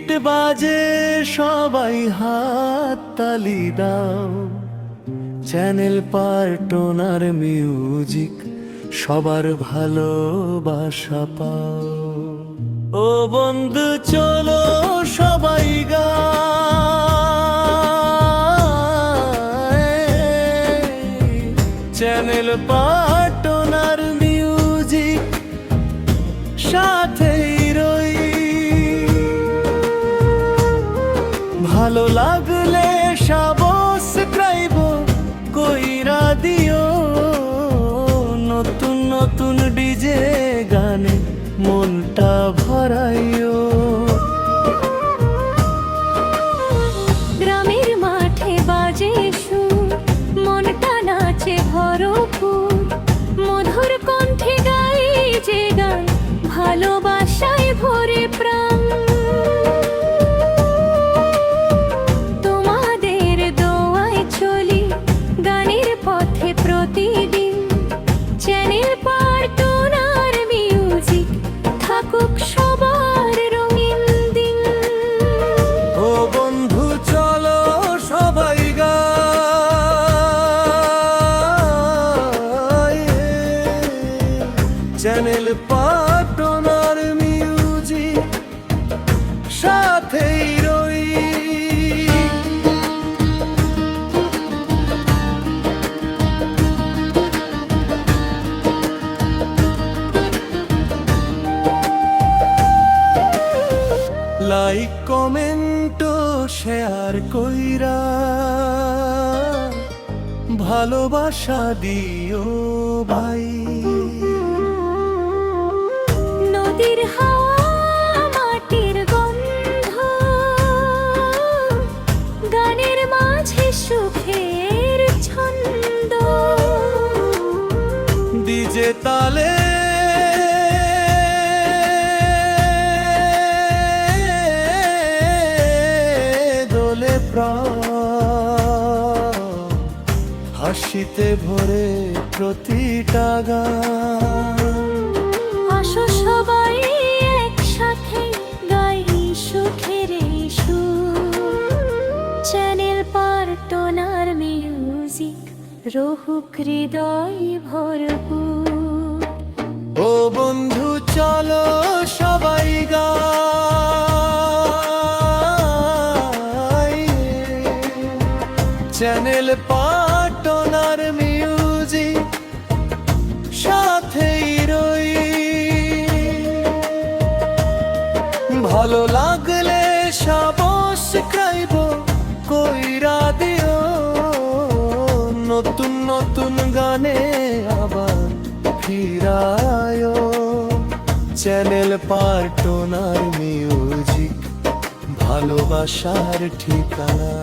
Bit বাজে সবাই হাত তালি দাও, চ্যানেল পার্টনার মিউজিক সবার ভালোবাসা পাও। ও বন্ধু চলো সবাই গাই, চ্যানেল পার্টনার মিউজিক সাথেই রই। ভালো লাগলে সাবস্ক্রাইব কইরা দিও, নতুন নতুন ডিজে গানে মনটা ভরাইও। গ্রামের মাঠে বাজে সুর, মনটা নাচে ভরপুর, মধুর কণ্ঠে গাই যে গান, ভালোবাসায় ভরে প্রাণ। তোমাদের দোয়ায় চলি গানের পথে প্রতিদিন, চ্যানেল পার্টনার মিউজিক থাকুক সবার রঙিন দিন। ও বন্ধু চলো সবাই গাই, চ্যানেল পার্টনার মিউজিক সাথেই রই। লাইক কমেন্ট শেয়ার কইরা ভালোবাসা দিও ভাই। নদীর হাওয়া মাটির গন্ধ, গানের মাঝে সুখের ছন্দ, ডিজে তালে দোলে প্রাণ, হাসিতে ভরে প্রতিটা গান। আসো সবাই একসাথে গাই সুখের এই সুর, চ্যানেল পার্টনার মিউজিক রহুক হৃদয় ভরপুর। ও বন্ধু চলো সবাই গাই, চ্যানেল পার্টনার মিউজিক সাথেই রই। ভালো লাগলে সাবস্ক্রাইব কইরা দিও, নতুন নতুন গানে আবার ফিরায়ো। চ্যানেল পার্টনার মিউজিক ভালোবাসার ঠিকানা।